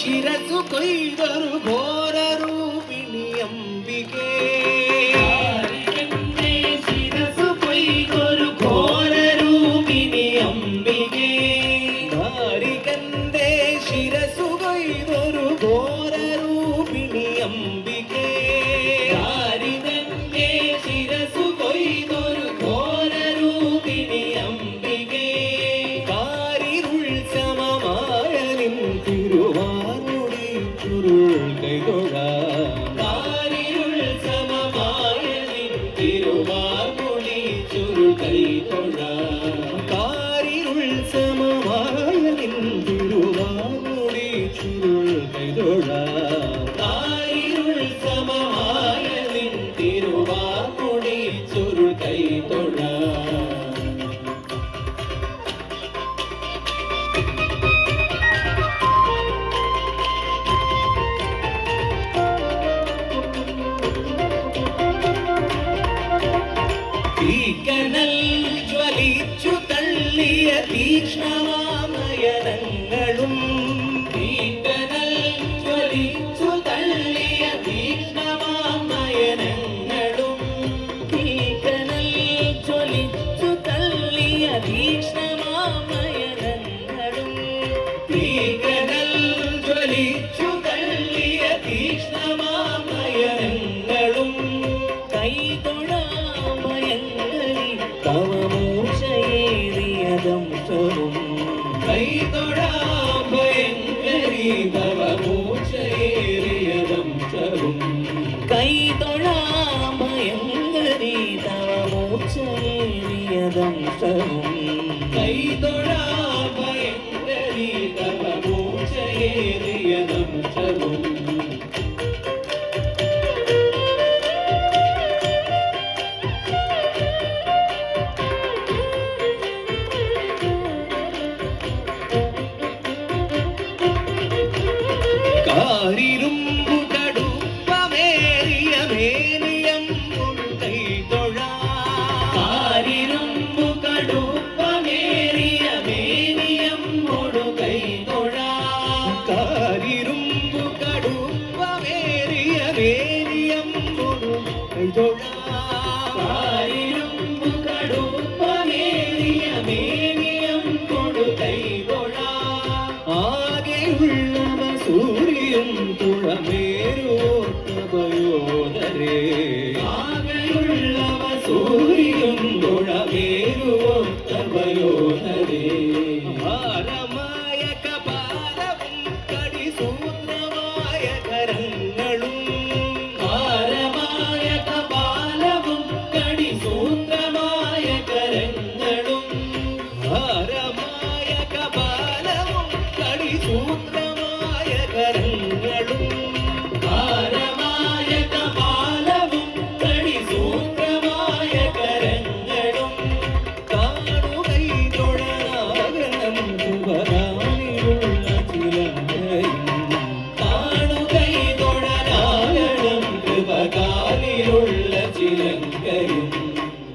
ಶಿರಸು ಕೊಯ್ದರು ಘೋರ ರೂಪಿಣಿ ಅಂಬಿಕೆ ಶಿರಸು ಕೊಯ್ದರು ಘೋರ ರೂಪಿಣಿ ಅಂಬಿಕೆ ದಾರಿಗಂದೆ ಶಿರಸು ಕೊಯ್ದರು ಘೋರ ರೂಪಿಣಿ ಅಂಬಿಕೆ ದಾರಿಗಂದೆ ಶಿರಸು ಕೊಯ್ದರು ಘೋರ ರೂಪಿಣಿ ಅಂಬಿಕೆ കാരിരുൾ സമമായ നിൻതിരുവാനുടി ചുരുൾ കൈതൊഴ കാരിരുൾ സമമായ നിൻതിരുവാനുടി ചുരുൾ കൈതൊഴ കാരിരുൾ സമമായ നിൻതിരുവാനുടി ചുരുൾ കൈതൊഴ കാരിരുൾ സമമായ നിൻതിരുവാനുടി ചുരുൾ കൈതൊഴ തീക്കനൽ ജ്വലിച്ചു തള്ളിയ തീക്ഷ്ണമാമയനങ്ങളും തീക്കനൽ ജ്വലിച്ചു തള്ളിയ തീക്ഷ്ണമാമയനങ്ങളും തീക്കനൽ ജ്വലിച്ചു തള്ളിയ തീക്ഷ്ണമാമയനങ്ങളും തീക്കനൽ ജ്വലിച്ചു തള്ളിയ തീക്ഷ്ണമാമയനങ്ങളും കൈതൊഴാമയങ്കരി തവ മൂർച്ചയേറിയദംശവും കൈതൊഴാമയങ്കരി തവ മൂർച്ചയേറിയദംശവും കൈതൊഴാമയങ്കരി തവ മൂർച്ചയേറിയദംശവും കൈതൊഴാമയങ്കരി തവ മൂർച്ചയേറിയദംശവും കാരിരുമ്പു കടുപ്പമേറിയ മേനിയം കൈതൊഴ കാരിരുമ്പു കടുപ്പമേറിയ മേനിയം കൈതൊഴ കാരിരുമ്പു കടുപ്പമേറിയ മേനിയം കൈതൊഴ കാരിരുമ്പു കടുപ്പമേറിയ മേനിയം കൈതൊഴ ആകെയുള്ളവ സൂര്യൻ തുഴമേരുവോത്തവയോധരേ ആകെയുള്ളവ സൂര്യൻ തുഴമേരുവോത്തവയോധരേ ഭാരമായ കപാലവും കടിസൂത്രമായ കരങ്ങളും ഭാരമായ കപാലവും കടിസൂത്രമായ കരങ്ങളും ഭാരമായ കപാലവും കടിസൂത്രമായ കരങ്ങളും ഭാരമായ കപാലവും കടിസൂത്രമായ കരങ്ങളും കാണുകൈ തൊഴനാകണം ശുഭകാലിലുള്ള ചിലങ്കയും കാണുകൈ തൊഴനാകണം കൃപകാലിലുള്ള ചിലങ്കയും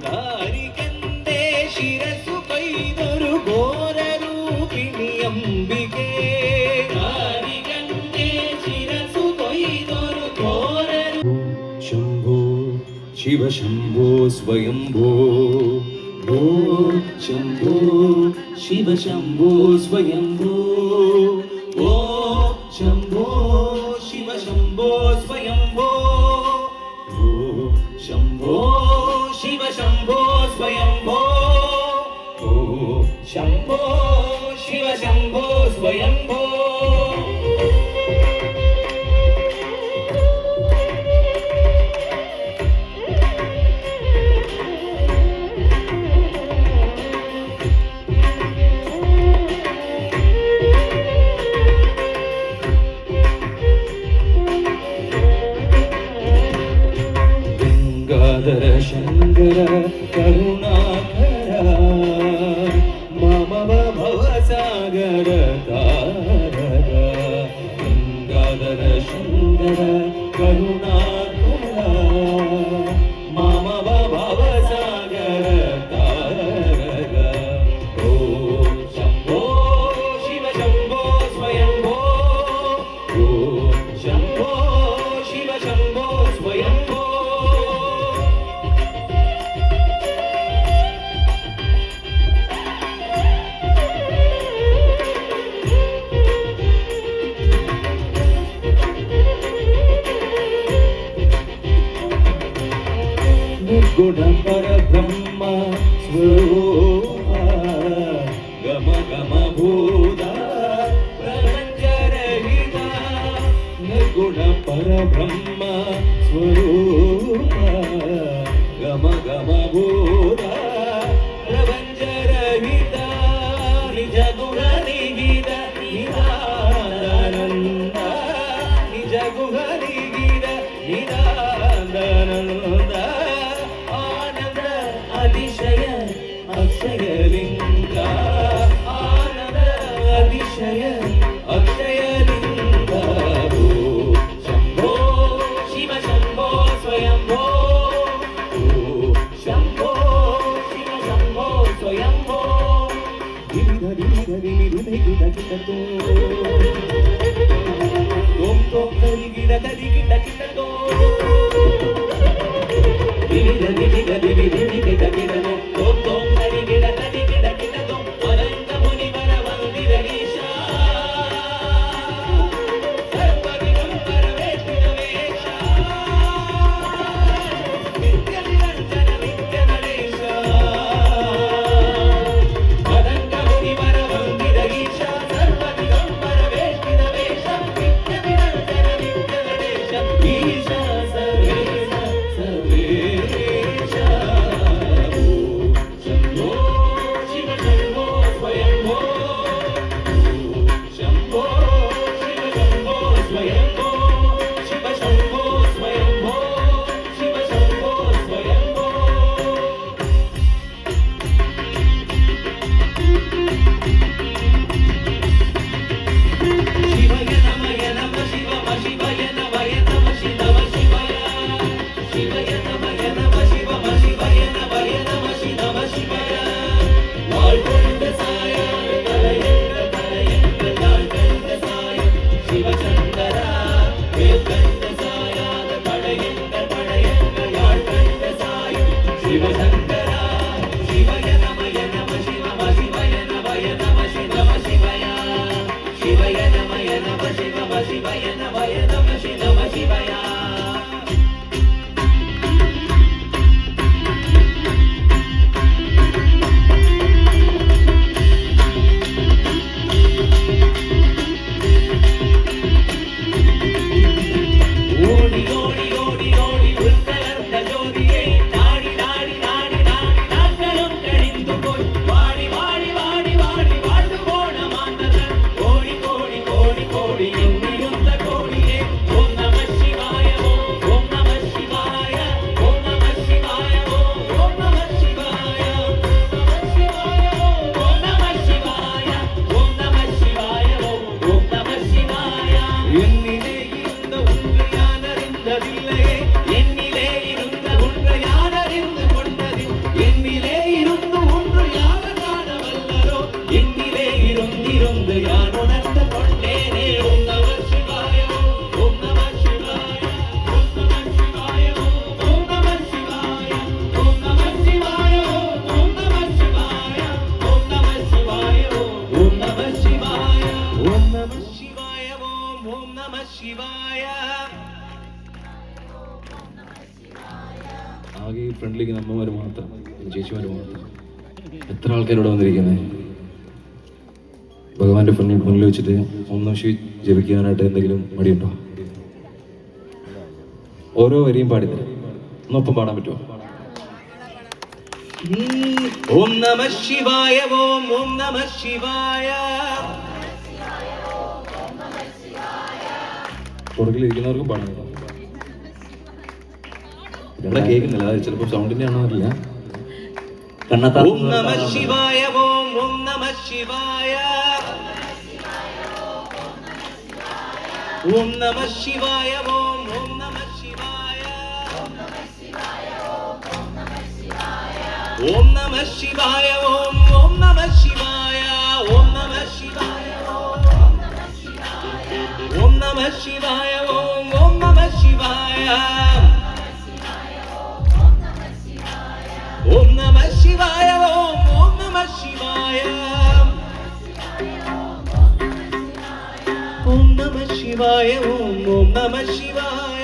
കാരികന്തേ ശിരസു കൊയ്തൊരു ഘോരരൂപിണി അംബികേ കാരികന്തേ ശിരസു കൊയ്തൊരു ഘോര ശംഭോ ശിവ ശംഭോ സ്വയംഭോ ഭോ ശംഭോ ശിവ ശംഭോ സ്വയംഭോ ഓ ശംഭോ ശിവ ശംഭോ സ്വയംഭോ ഓ ശംഭോ ശിവ ശംഭോ സ്വയംഭോ ഓ ശംഭോ ശിവ ശംഭോ സ്വയംഭോ ഗംഗാധര ശങ്കര കരുണാകര മമ ഭവസാഗര താരക ഗംഗാധര ശങ്കര കരുണാകര മമ ഭവസാഗര താരക ഓ ശംഭോ ശിവ ശംഭോ സ്വയംഭോ निर्गुण परब्रह्म स्वरूप गम गम भूत प्रपञ्चरहित निर्गुण परब्रह्म स्वरूप गम गम भूत प्रपञ्चरहित निज गुण निगित निदानन्द निज गुण निगित निदानन्द आनंद अतिशय अक्षयलिंग आनंद अतिशय अक्षयलिंग शंभो शिव शंभो स्वयंभो शंभो शिव शंभो स्वयंभो विविध विविध विविध गिड गिड तोम तोम तरी गिड गिड तो विविध विविध विविध गिड गिड तोम तोम तरी गिड गिड तो अनंत मुनि वर वंदिर ईशा सर्वदिगंबर वेश नित्य निरंजन नित्य नरेश अनंत मुनि वर वंदिर ईशा सर्वदिगंबर वेश नित्य निरंजन नित्य नरेश ईशा सर्वेश सर्वेश शंभो शिव शंभो स्वयंभो शंभो शिव शंभो स्वयंभो शिव शंभो स्वयंभो शिव शंभो स्वयंभो शिवय नमः शिव शिवय नमः शिव शिवय शिवय नमः शिव शिवय नमः शिव शिवय வாழ்கொண்ட சாய தலையங்க தலையங்க யாழ்கண்ட சாய சிவசங்கரா வேல்கண்ட சாயாத படையங்க படையங்க யாழ்கண்ட சாய சிவசங்கரா சிவய நமய நம சிவ சிவய நவய நம சிவ சிவய சிவய நமய நம சிவ சிவய நவய நம சிவ சிவய ஓடி ஓடி ஓடி ஓடி உள்கலந்த ஜோதியே நாடி நாடி நாடி நாடி நாட்களும் கழிந்து போய் வாடி வாடி வாடி வாடி வாழ்ந்து போன மாந்தர்கள் கோடி கோடி கோடி கோடி எண்ணிருந்த கோடியே ஓம் நம சிவாய ஓம் நம சிவாய ஓம் நம சிவாய ஓம் நம சிவாய ஓம் நம சிவாய ஓம் நம சிவாய ஓம் நம சிவாய என்னிலே இருந்த உண்மை யான் அறிந்ததில்லையே என்னிலே இருந்த உண்மை யான் அறிந்து கொண்டதில் என்னிலே இருந்து ஒன்று யார் காண வல்லரோ என்னிலே இருந்திருந்து யான் உணர்ந்து கொண்டேனே ஓம் நம சிவாய ஓம் நம சிவாய ஓம் நம சிவாய ஓம் நம சிவாய ஓம் நம சிவாய ஓம் நம சிவாய ஓம் நம சிவாய ஓம் நம சிவாய ஓம் நம சிவாய ஓம் நம சிவாய ആകെ ഈ ഫ്രണ്ടിലേക്ക് അമ്മമാർ മാത്രം ചേച്ചിമാർ മാത്രം എത്ര ആൾക്കാരിവിടെ വന്നിരിക്കുന്നത് ഭഗവാന്റെ മുന്നിൽ വെച്ചിട്ട് ഒന്നും ശിവ ജപിക്കാനായിട്ട് എന്തെങ്കിലും മടിയുണ്ടോ? ഓരോ വരിയും പാടിത്തരാം, ഒന്നൊപ്പം പാടാൻ പറ്റുമോ? ഓം നമ ശിവായ ഓം നമ ശിവായ പുറകിലിരിക്കുന്നവർക്കും പാടാൻ ഇവിടെ കേൾക്കുന്നില്ല, അത് ചിലപ്പോൾ സൗണ്ടിന്റെ ആണോ അറിയില്ല. ഓം നമ ശിവായ ഓം നമ ശിവായ ഓം നമ ശിവായ ഓം നമ ശിവായ ഓം നമ ശിവായ ഓം നമ ശിവായ ഓം നമ ശിവായ ഓം നമ ശിവായ ഓം നമ ശിവായ ഓം നമ ശിവായ ഓം നമ ശിവായ ഓം നമ ശിവായ ഓം നമ ശിവായ ഓം നമ ശിവായ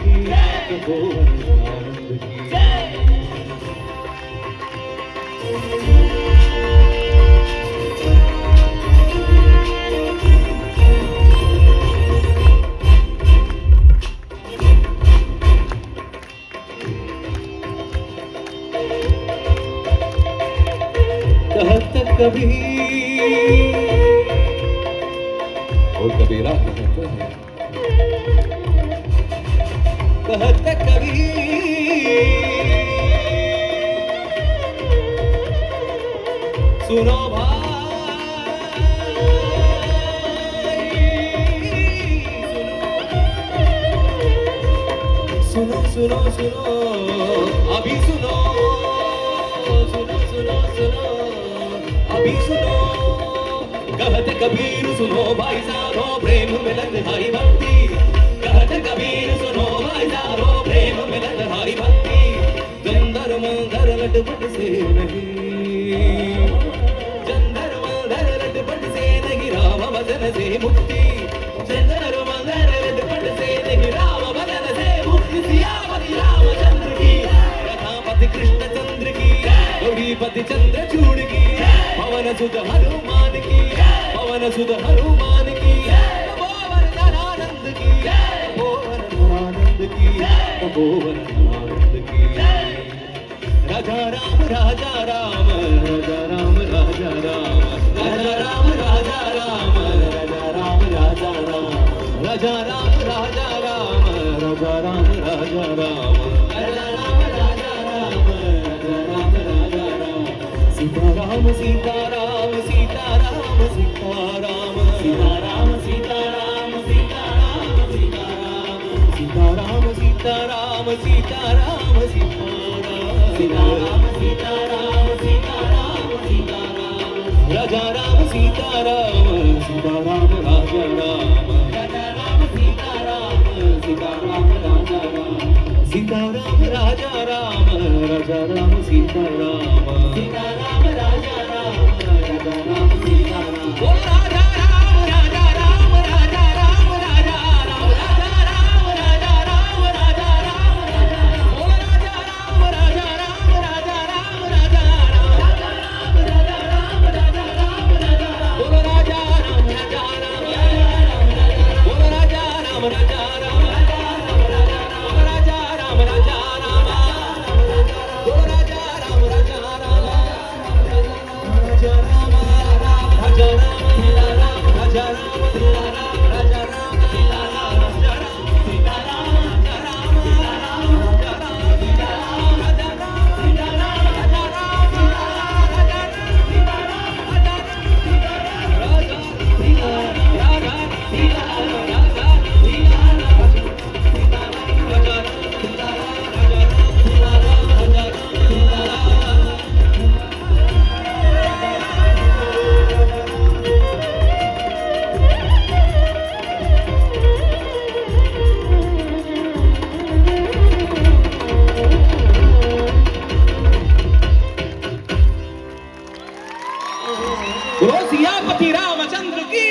की तपोवन आनंद की कहत कबीर और कबीरा कहता है कहत कबीर सुनो भाई सुनो सुनो सुनो अभी सुनो सुनो सुनो सुनो अभी सुनो कहत कबीर सुनो भाई साधो प्रेम मिलन हरि भक्ति कहत कबीर सुनो भाई साधो प्रेम मिलन हरि भक्ति जंदर मंदर लटपट से नहीं जंदर मंदर लटपट से नहीं राम भजन से मुक्ति जंदर मंदर लटपट से नहीं राम भजन से मुक्ति सियावती रामचंद्र की रथापति कृष्णचंद्र की गौरीपति चंद्रचूड़ की पवन सुत हनुमान की पवन सुत हनुमान की तपोवन धनानंद की तपोवन धनानंद की तपोवन धनानंद की राजा राम राजा राम राजा राम राजा राम राजा राम राजा राम राजा राम राजा राम राजा राम राजा राम राजा राम राजा राम राजा राम राजा राम राजा राम राजा राम सीताराम सीताराम सीताराम सीताराम सीताराम सीताराम सीताराम सीताराम सीताराम सीताराम सीताराम सीताराम सीताराम सीताराम सीताराम राजा राम सीताराम सीताराम राजा राम राजा राम सीताराम सीताराम राजा राम सीताराम राजा राम राजा राम सीताराम सीताराम राजा राम राजा राम सीताराम बोल राजा राम राजा राम राजा राम राजा राम राजा राम राजा राम राजा राम बोल राजा राम राजा राम राजा राम राजा राम राजा राम राजा राम राजा राम राजा बोल राजा राम राजा राम बोल राजा राम राजा राम बोल राजा राम राजा राम बोल राजा राम राजा राम राजा राम राजा राम राजा राम राजा राम सीताराम राजा राम सीताराम राजा राम सीताराम राजा राम सीताराम राजा राम सीताराम राजा राम बोलो सियापति रामचंद्र की